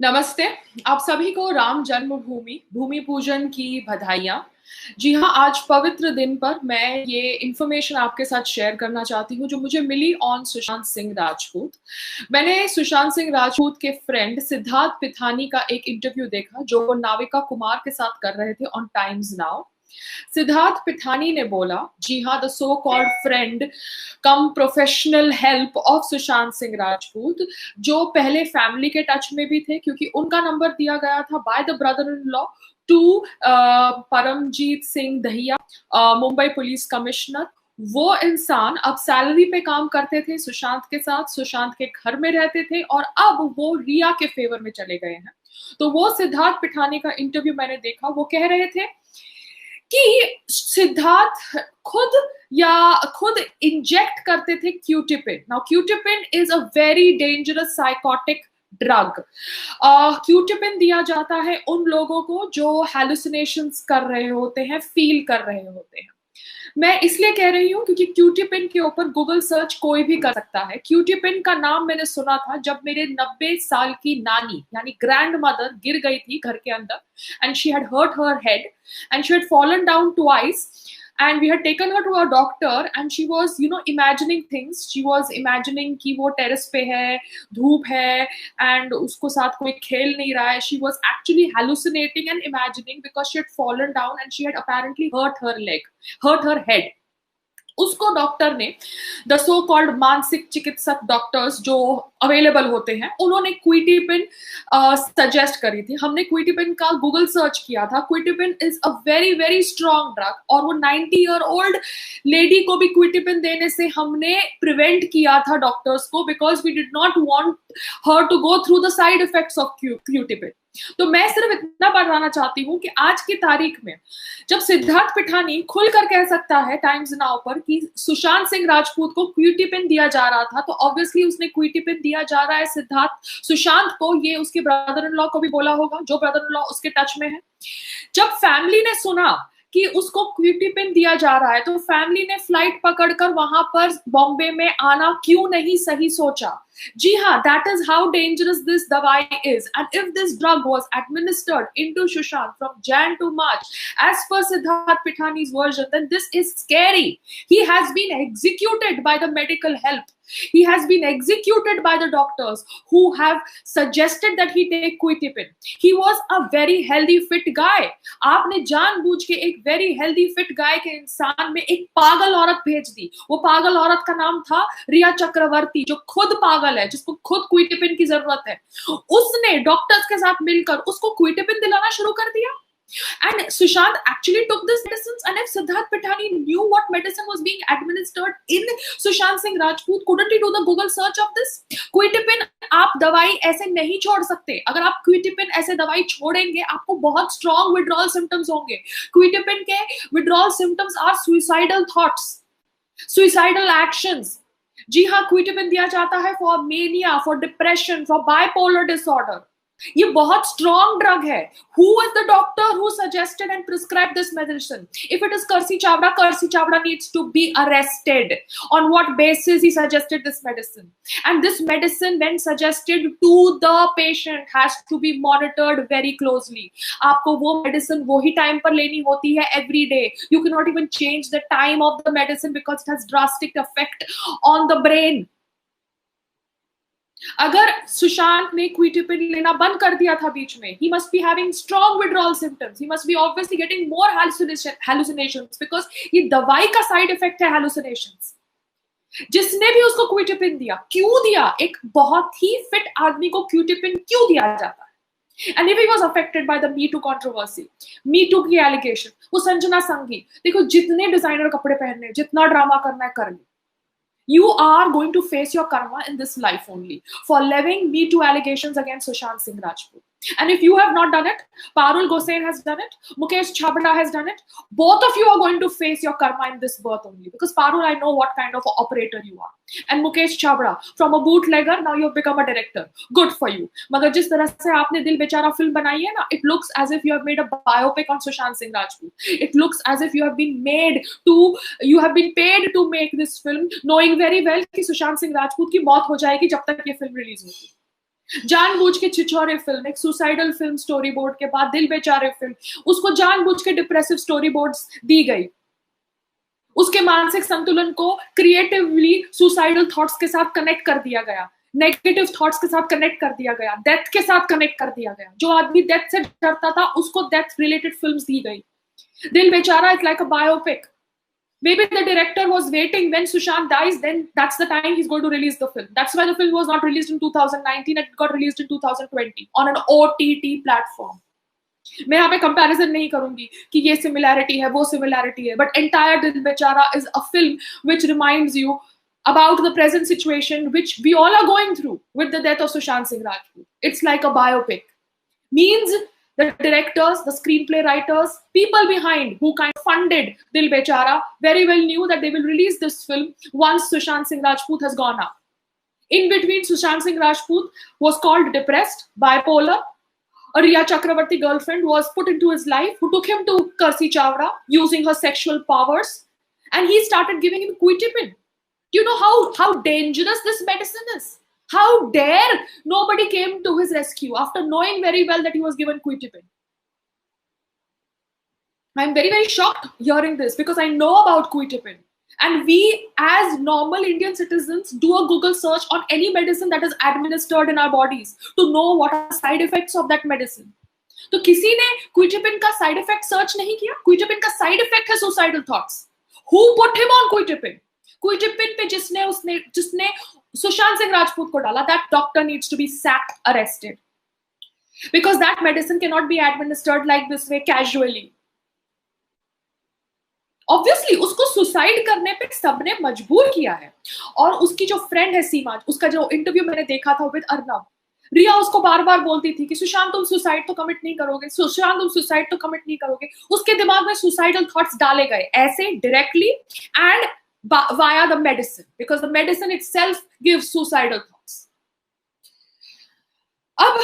नमस्ते। आप सभी को राम जन्मभूमि भूमि पूजन की बधाइयाँ। जी हाँ, आज पवित्र दिन पर मैं ये इन्फॉर्मेशन आपके साथ शेयर करना चाहती हूँ जो मुझे मिली ऑन सुशांत सिंह राजपूत। मैंने सुशांत सिंह राजपूत के फ्रेंड सिद्धार्थ पिथानी का एक इंटरव्यू देखा जो वो नाविका कुमार के साथ कर रहे थे ऑन टाइम्स नाउ। सिद्धार्थ पिथानी ने बोला, जी हाँ, the so called friend come professional help of Sushant Singh Rajput, जो पहले फैमिली के टच में भी थे क्योंकि उनका नंबर दिया गया था by the brother in law to Paramjit Singh Dahiya, Mumbai police commissioner. वो इंसान अब सैलरी पे काम करते थे सुशांत के साथ, सुशांत के घर में रहते थे और अब वो रिया के फेवर में चले गए हैं। तो वो सिद्धार्थ पिठानी का इंटरव्यू मैंने देखा, वो कह रहे थे कि सिद्धार्थ खुद इंजेक्ट करते थे quetiapine. Now quetiapine is a very dangerous psychotic drug. Quetiapine दिया जाता है उन लोगों को जो हैलुसिनेशंस कर रहे होते हैं, फील कर रहे होते हैं। मैं इसलिए कह रही हूँ क्योंकि क्यूटिपिन के ऊपर गूगल सर्च कोई भी कर सकता है। क्यूटिपिन का नाम मैंने सुना था जब मेरे 90 साल की नानी यानी ग्रैंड मदर गिर गई थी घर के अंदर, and she had hurt her head and she had fallen down twice, and we had taken her to a doctor and she was imagining things. She was imagining कि वो टेरेस पे है, धूप है and उसको साथ कोई खेल नहीं रहा है. She was actually hallucinating and imagining because she had fallen down and she had apparently hurt her head. उसको डॉक्टर ने, द सो कॉल्ड मानसिक चिकित्सक डॉक्टर्स जो अवेलेबल होते हैं, उन्होंने क्विटिपिन सजेस्ट करी थी। हमने क्विटिपिन का गूगल सर्च किया था। Quetiapine is a very very strong drug और वो 90-year-old लेडी को भी क्विटिपिन देने से हमने प्रिवेंट किया था डॉक्टर्स को, because we did not want her to go through the side effects of quetiapine. तो मैं सिर्फ इतना बताना चाहती हूँ कि आज की तारीख में जब सिद्धार्थ पिठानी खुलकर कह सकता है टाइम्स नाउ पर कि सुशांत सिंह राजपूत को क्विटिपिन दिया जा रहा था, तो ऑब्वियसली उसने क्विटिपिन दिया जा रहा है सिद्धार्थ सुशांत को। ये उसके ब्रदर इन लॉ को भी बोला होगा, जो ब्रदर इन लॉ उसके टच में है। जब फैमिली ने सुना कि उसको क्विटिपिन दिया जा रहा है तो फैमिली ने फ्लाइट पकड़कर वहां पर बॉम्बे में आना क्यों नहीं सही सोचा। जी हाँ, that is how dangerous this दवाई is, and if this drug was administered into Sushant from Jan to March, as per Siddharth Pithani's version, then this is scary. He has been executed by the medical help. He has been executed by the doctors who have suggested that he take quitipin. He was a very healthy, fit guy. आपने जानबूझ के एक very healthy, fit guy के इंसान में एक पागल औरत भेज दी। वो पागल औरत का नाम था रिया चक्रवर्ती, जो खुद पागल है, जिसको खुद क्विटिपिन की जरूरत है। उसने डॉक्टर्स के साथ मिलकर उसको क्विटिपिन दिलाना शुरू कर दिया। And Sushant actually took this medicines, and if Siddharth Pithani knew what medicine was being administered in Sushant Singh Rajput, couldn't he do the Google search of this? Quitipin आप दवाई ऐसे नहीं छोड़ सकते। अगर आप क्विटिपिन ऐसे दवाई छोड़ेंगे आपको बहुत स्ट्रॉन्ग विड्रॉल सिम्टम्स होंगे। क्विटिपिन के withdrawal symptoms are suicidal thoughts, suicidal actions. जी हाँ, क्विटिपिन दिया जाता है for mania, for depression, for bipolar disorder. ये बहुत स्ट्रॉन्ग ड्रग है। Who is the doctor who suggested and prescribed this medicine? If it is Karsi Chavda needs to be arrested. On what basis he suggested this medicine? And this medicine, when suggested to the patient, has to be monitored very closely. आपको वो medicine वही time पर लेनी होती है every day. You cannot even change the time of the medicine because it has drastic effect on the brain. अगर सुशांत ने क्विटिपिन लेना बंद कर दिया था बीच में, he must be having strong withdrawal symptoms. He must be obviously getting more hallucinations because ये दवाई का साइड इफेक्ट है hallucinations. जिसने भी उसको क्विटिपिन दिया, क्यों दिया? एक बहुत ही फिट आदमी को क्विटिपिन क्यों दिया जाता है? And if he was affected by the Me Too controversy, Me Too की एलिगेशन, वो संजना संघी, देखो जितने डिजाइनर कपड़े पहनने, जितना ड्रामा करना है कर ले। You are going to face your karma in this life only for levying Me Too allegations against Sushant Singh Rajput. And if you have not done it, Parul Gosain has done it, Mukesh Chabra has done it. Both of you are going to face your karma in this birth only. Because Parul, I know what kind of operator you are. And Mukesh Chabra, from a bootlegger, now you've become a director. Good for you. मगर जिस तरह से आपने दिल बेचारा film बनाई है ना, it looks as if you have made a biopic on Sushant Singh Rajput. It looks as if you have been paid to make this film, knowing very well कि सुशांत सिंह राजपूत की मौत हो जाएगी जब तक ये फिल्म रिलीज होगी। जानबूझ के छिछोरे फिल्म, एक सुसाइडल फिल्म स्टोरी बोर्ड के बाद दिल बेचारे फिल्म, उसको जानबूझ के डिप्रेसिव स्टोरी बोर्ड्स दी गई, उसके मानसिक संतुलन को क्रिएटिवली सुसाइडल थॉट्स के साथ कनेक्ट कर दिया गया, नेगेटिव थॉट्स के साथ कनेक्ट कर दिया गया, डेथ के साथ कनेक्ट कर दिया गया। जो आदमी डेथ से डरता था उसको डेथ रिलेटेड फिल्म्स दी गई। दिल बेचारा is like a biopic. Maybe the director was waiting when Sushant dies, then that's the time he's going to release the film. That's why the film was not released in 2019, it got released in 2020 on an OTT platform. मैं यहाँ पे comparison नहीं करूंगी कि ये similarity है वो similarity है, बट एंटायर दिल बेचारा is a film which reminds you about the present situation which we all are going through with the death of Sushant Singh Rajput. It's like a biopic. Means the directors, the screenplay writers, people behind who kind of funded Dil Bechara very well knew that they will release this film once Sushant Singh Rajput has gone up. In between, Sushant Singh Rajput was called depressed, bipolar. A Riya Chakravarti girlfriend was put into his life who took him to Karsi Chawla using her sexual powers, and he started giving him quitipin. Do you know how dangerous this medicine is? How dare nobody came to his rescue after knowing very well that he was given quitipin? I'm very, very shocked hearing this because I know about quitipin. And we, as normal Indian citizens, do a Google search on any medicine that is administered in our bodies to know what are the side effects of that medicine. तो किसी ने quitipin का side effect search नहीं किया? Quitipin का side effect है suicidal thoughts. Who put him on quitipin? Quitipin पे जिसने Sushant Singh Rajput को डाला, that doctor needs to be sacked, arrested. Because that medicine cannot be administered like this way casually. Obviously, उसको suicide करने पे सबने मजबूर किया है। और उसकी जो फ्रेंड है सीमा, उसका जो इंटरव्यू मैंने देखा था विद अर्नब, रिया उसको बार बार बोलती थी कि सुशांत तुम सुसाइड तो कमिट नहीं करोगे, सुशांत तुम सुसाइड तो कमिट नहीं करोगे। उसके दिमाग में सुसाइडल थॉट्स डाले गए ऐसे directly and via the medicine, because the medicine itself gives suicidal thoughts. अब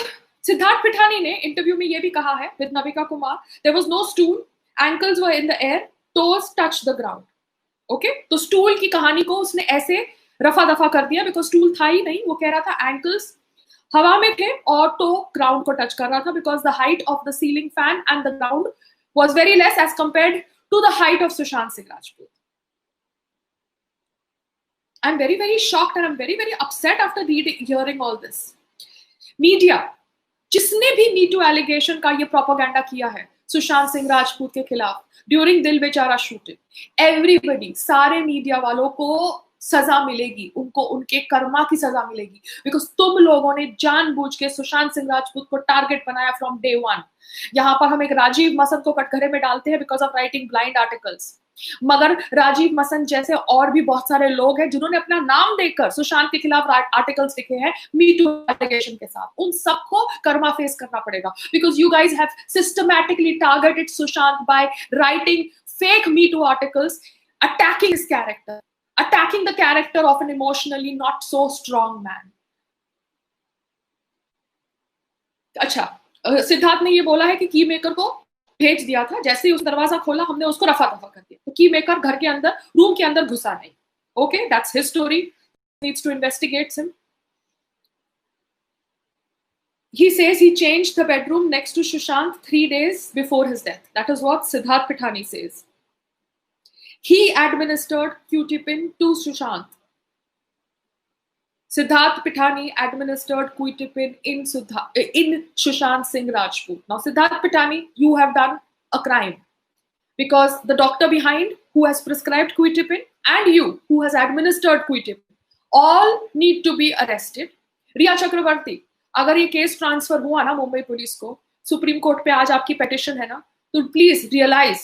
सिद्धार्थ पिठानी ने इंटरव्यू में ये भी कहा है with Navika Kumar, there was no stool, ankles were in the air, toes touched the ground. Okay? तो स्टूल की कहानी को उसने ऐसे रफा दफा कर दिया बिकॉज स्टूल था ही नहीं। वो कह रहा था एंकल्स हवा में थे और टो ग्राउंड को टच कर रहा था because the height of the ceiling fan and the ground was very less as compared to the height of Sushant Singh Rajput. I'm very, very shocked and I'm very, very upset after hearing all this. Media, जिसने भी me too allegation का ये propaganda किया है सुशांत सिंह राजपूत के खिलाफ during दिल बेचारा शूटिंग, एवरीबडी, सारे मीडिया वालों को सजा मिलेगी, उनको उनके कर्मा की सजा मिलेगी बिकॉज तुम लोगों ने जानबूझ के सुशांत सिंह राजपूत को टारगेट बनाया फ्रॉम डे वन। यहाँ पर हम एक राजीव मसंद को कटघरे में डालते हैं because of writing blind articles, मगर राजीव मसंद जैसे और भी बहुत सारे लोग हैं जिन्होंने अपना नाम देकर सुशांत के खिलाफ आर्टिकल्स लिखे हैं मीटू एलिगेशन के साथ, उन सबको कर्मा फेस करना पड़ेगा because you guys have systematically targeted Sushant by writing fake me too articles, attacking his character, attacking the character of an emotionally not so strong man. अच्छा, सिद्धार्थ ने ये बोला है कि की मेकर को भेज दिया था, जैसे ही उस दरवाजा खोला हमने उसको रफा दफा कर दिया, तो की मेकर घर के अंदर रूम के अंदर घुसा नहीं। Okay, that's his story, needs to investigate him. He says he changed the bedroom next to Sushant 3 days before his death. That is what Siddharth Pithani says. He administered Q-tipin to Sushant. Siddharth Pithani administered Q-tipin in Sushant Singh Rajput. Now, Siddharth Pithani, you have done a crime because the doctor behind who has prescribed Q-tipin and you who has administered Q-tipin all need to be arrested. Riya Chakravarti, अगर ये case transfer हुआ ना Mumbai police को, supreme court पे आज आपकी petition है ना, तो प्लीज रियलाइज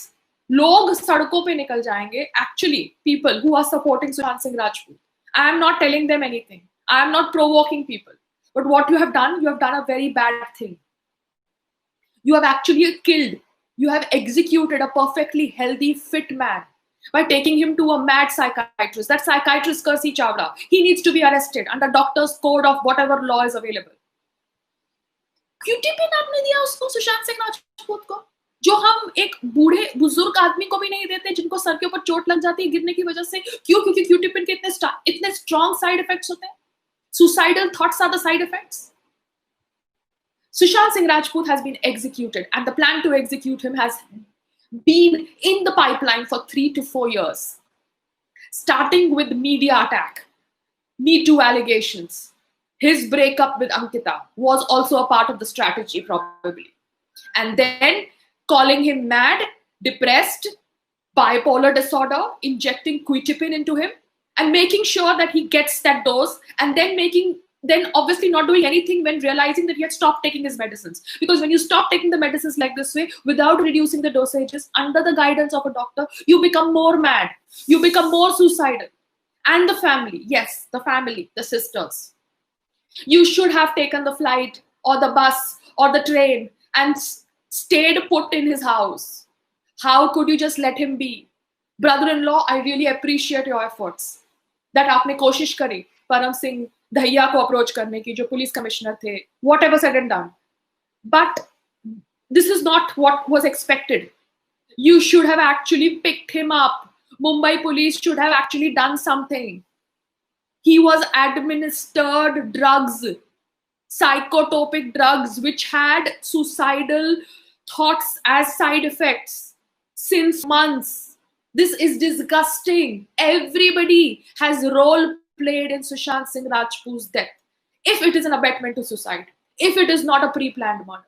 लोग सड़कों पे निकल जाएंगे, actually people who are supporting Sushant Singh Rajput. I am not telling them anything, I am not provoking people, but what you have done a very bad thing. You have actually killed, you have executed a perfectly healthy, fit man by taking him to a mad psychiatrist. That psychiatrist, Karsi Chawla, he needs to be arrested under doctor's code of whatever law is available. Q-tipin आपने दिया उसको, सुशांत सिंह राजपूत को, जो हम एक बूढ़े बुजुर्ग आदमी को भी नहीं देते जिनको सर के ऊपर चोट लग जाती है गिरने की वजह से. क्यों? क्योंकि Q-tipin के इतने स्ट्रॉन्ग साइड इफेक्ट्स होते हैं. Suicidal thoughts are the side effects. Sushant Singh Rajput has been executed, and the plan to execute him has been in the pipeline for 3 to 4 years, starting with media attack, Me Too allegations. His breakup with Ankita was also a part of the strategy, probably. And then calling him mad, depressed, bipolar disorder, injecting quetiapine into him, and making sure that he gets that dose, and then obviously not doing anything when realizing that he had stopped taking his medicines. Because when you stop taking the medicines like this way, without reducing the dosages, under the guidance of a doctor, you become more mad. You become more suicidal. And the family, yes, the family, the sisters. You should have taken the flight or the bus or the train and stayed put in his house. How could you just let him be? Brother-in-law, I really appreciate your efforts. That आपने कोशिश करी परम सिंह दहिया को approach करने की, जो police commissioner थे, whatever said and done. But this is not what was expected. You should have actually picked him up. Mumbai police should have actually done something. He was administered drugs, psychotropic drugs, which had suicidal thoughts as side effects since months. This is disgusting. Everybody has role played in Sushant Singh Rajput's death. If it is an abetment to suicide, if it is not a pre-planned murder,